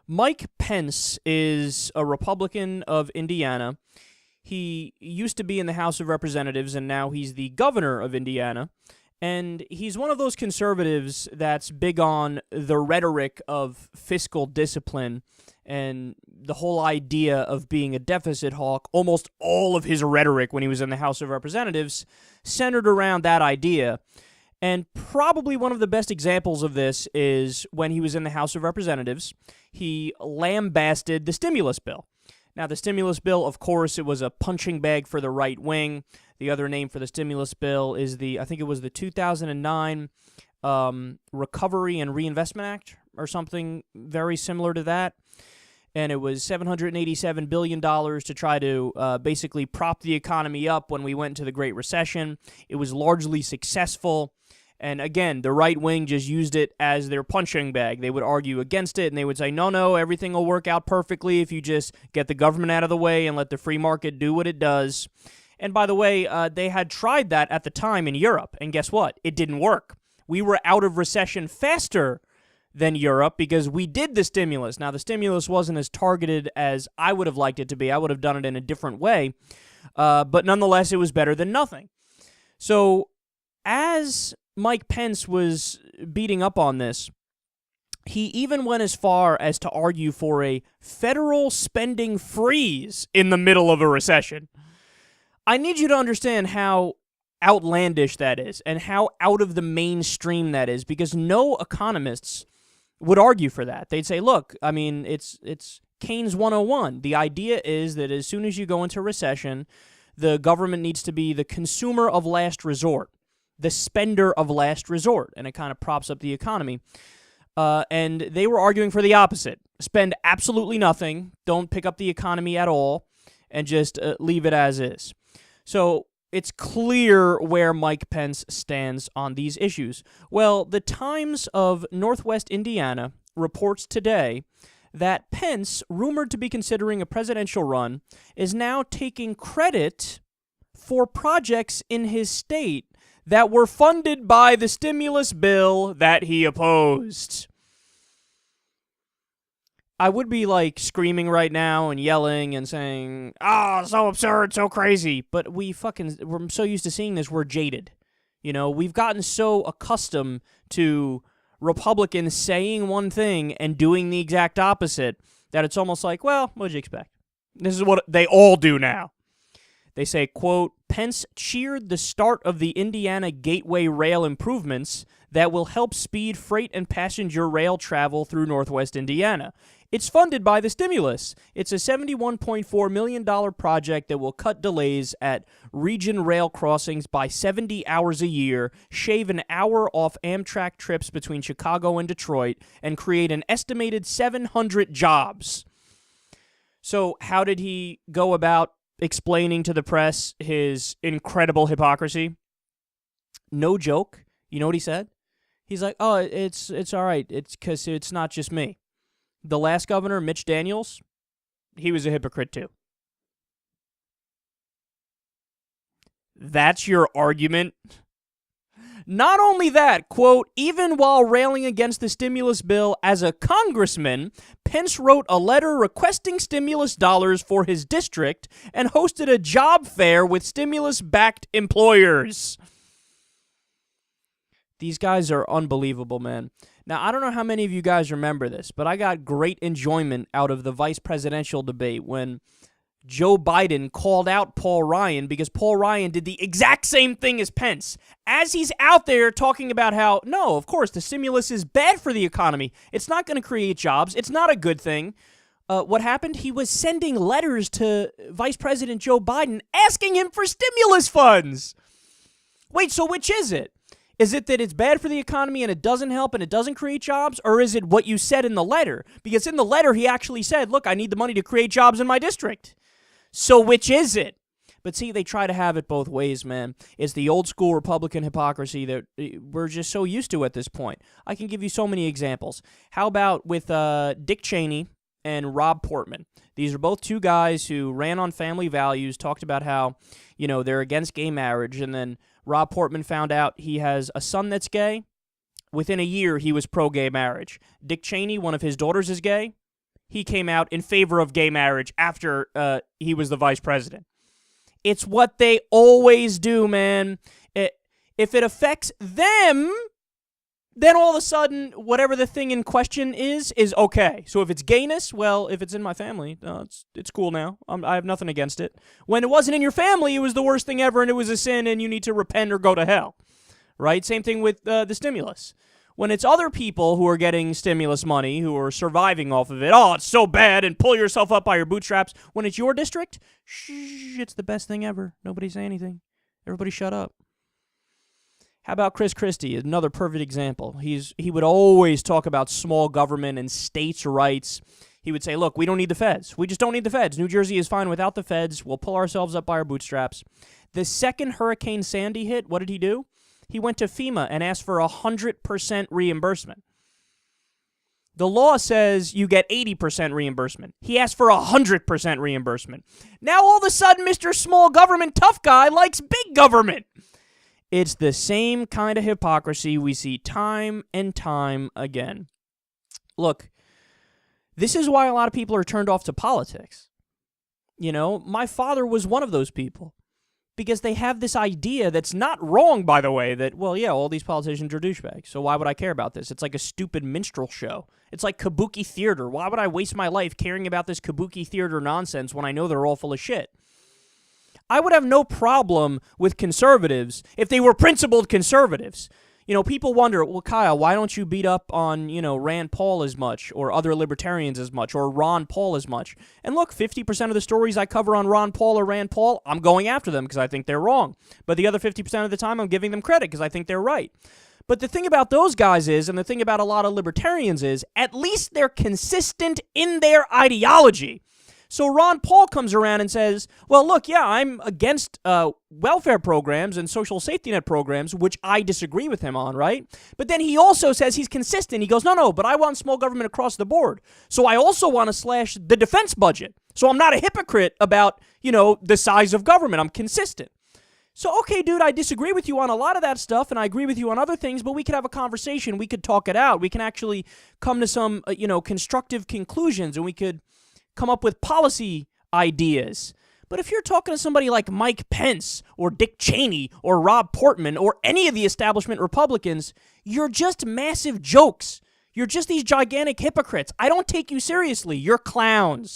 Mike Pence is a Republican of Indiana. He used to be in the House of Representatives, and now he's the governor of Indiana. And he's one of those conservatives that's big on the rhetoric of fiscal discipline and the whole idea of being a deficit hawk. Almost all of his rhetoric when he was in the House of Representatives centered around that idea. And probably one of the best examples of this is when he was in the House of Representatives. He lambasted the stimulus bill. Now, the stimulus bill, of course, it was a punching bag for the right wing. The other name for the stimulus bill is I think it was the 2009 Recovery and Reinvestment Act or something very similar to that. And it was $787 billion to try to basically prop the economy up when we went into the Great Recession. It was largely successful. And again, the right wing just used it as their punching bag. They would argue against it, and they would say, no, everything will work out perfectly if you just get the government out of the way and let the free market do what it does. And by the way, they had tried that at the time in Europe, and guess what? It didn't work. We were out of recession faster than Europe because we did the stimulus. Now, the stimulus wasn't as targeted as I would have liked it to be. I would have done it in a different way, but nonetheless, it was better than nothing. So as Mike Pence was beating up on this, he even went as far as to argue for a federal spending freeze in the middle of a recession. I need you to understand how outlandish that is and how out of the mainstream that is, because no economists would argue for that. They'd say, look, I mean, it's Keynes 101. The idea is that as soon as you go into recession, the government needs to be the consumer of last resort, the spender of last resort, and it kind of props up the economy. And they were arguing for the opposite. Spend absolutely nothing, don't pick up the economy at all, and just leave it as is. So it's clear where Mike Pence stands on these issues. Well, the Times of Northwest Indiana reports today that Pence, rumored to be considering a presidential run, is now taking credit for projects in his state that were funded by the stimulus bill that he opposed. I would be like screaming right now and yelling and saying, so absurd, so crazy. But we're so used to seeing this, we're jaded. You know, we've gotten so accustomed to Republicans saying one thing and doing the exact opposite that it's almost like, well, what'd you expect? This is what they all do now. They say, quote, Pence cheered the start of the Indiana Gateway Rail improvements that will help speed freight and passenger rail travel through Northwest Indiana. It's funded by the stimulus. It's a $71.4 million project that will cut delays at region rail crossings by 70 hours a year, shave an hour off Amtrak trips between Chicago and Detroit, and create an estimated 700 jobs. So how did he go about explaining to the press his incredible hypocrisy? No joke. You know what he said? He's like, it's all right. It's because it's not just me. The last governor, Mitch Daniels, he was a hypocrite too. That's your argument? Not only that, quote, even while railing against the stimulus bill as a congressman, Pence wrote a letter requesting stimulus dollars for his district and hosted a job fair with stimulus-backed employers. These guys are unbelievable, man. Now, I don't know how many of you guys remember this, but I got great enjoyment out of the vice presidential debate when Joe Biden called out Paul Ryan because Paul Ryan did the exact same thing as Pence. As he's out there talking about how, no, of course, the stimulus is bad for the economy. It's not going to create jobs. It's not a good thing. What happened? He was sending letters to Vice President Joe Biden asking him for stimulus funds. Wait, so which is it? Is it that it's bad for the economy and it doesn't help and it doesn't create jobs? Or is it what you said in the letter? Because in the letter, he actually said, look, I need the money to create jobs in my district. So which is it? But see, they try to have it both ways, man. It's the old school Republican hypocrisy that we're just so used to at this point. I can give you so many examples. How about with Dick Cheney and Rob Portman? These are both two guys who ran on family values, talked about how, you know, they're against gay marriage, and then Rob Portman found out he has a son that's gay. Within a year, he was pro-gay marriage. Dick Cheney, one of his daughters is gay. he came out in favor of gay marriage after he was the vice president. It's what they always do, man. If it affects them, then all of a sudden, whatever the thing in question is okay. So if it's gayness, well, if it's in my family, it's cool now. I have nothing against it. When it wasn't in your family, it was the worst thing ever, and it was a sin, and you need to repent or go to hell. Right? Same thing with the stimulus. When it's other people who are getting stimulus money, who are surviving off of it, oh, it's so bad, and pull yourself up by your bootstraps. When it's your district, shh, it's the best thing ever. Nobody say anything. Everybody shut up. How about Chris Christie? Another perfect example. He would always talk about small government and states' rights. He would say, look, we don't need the feds. We just don't need the feds. New Jersey is fine without the feds. We'll pull ourselves up by our bootstraps. The second Hurricane Sandy hit, what did he do? He went to FEMA and asked for 100% reimbursement. The law says you get 80% reimbursement. He asked for 100% reimbursement. Now all of a sudden, Mr. Small Government Tough Guy likes big government. It's the same kind of hypocrisy we see time and time again. Look, this is why a lot of people are turned off to politics. You know, my father was one of those people. Because they have this idea that's not wrong, by the way, that, well, yeah, all these politicians are douchebags, so why would I care about this? It's like a stupid minstrel show. It's like kabuki theater. Why would I waste my life caring about this kabuki theater nonsense when I know they're all full of shit? I would have no problem with conservatives if they were principled conservatives. You know, people wonder, well, Kyle, why don't you beat up on, Rand Paul as much or other libertarians as much or Ron Paul as much? And look, 50% of the stories I cover on Ron Paul or Rand Paul, I'm going after them because I think they're wrong. But the other 50% of the time, I'm giving them credit because I think they're right. But the thing about those guys is, and the thing about a lot of libertarians is, at least they're consistent in their ideology. So Ron Paul comes around and says, well, look, yeah, I'm against welfare programs and social safety net programs, which I disagree with him on, right? But then he also says he's consistent. He goes, no, but I want small government across the board. So I also want to slash the defense budget. So I'm not a hypocrite about, the size of government. I'm consistent. So, okay, dude, I disagree with you on a lot of that stuff, and I agree with you on other things, but we could have a conversation. We could talk it out. We can actually come to some, constructive conclusions, and we could come up with policy ideas. But if you're talking to somebody like Mike Pence or Dick Cheney or Rob Portman or any of the establishment Republicans, you're just massive jokes. You're just these gigantic hypocrites. I don't take you seriously. You're clowns.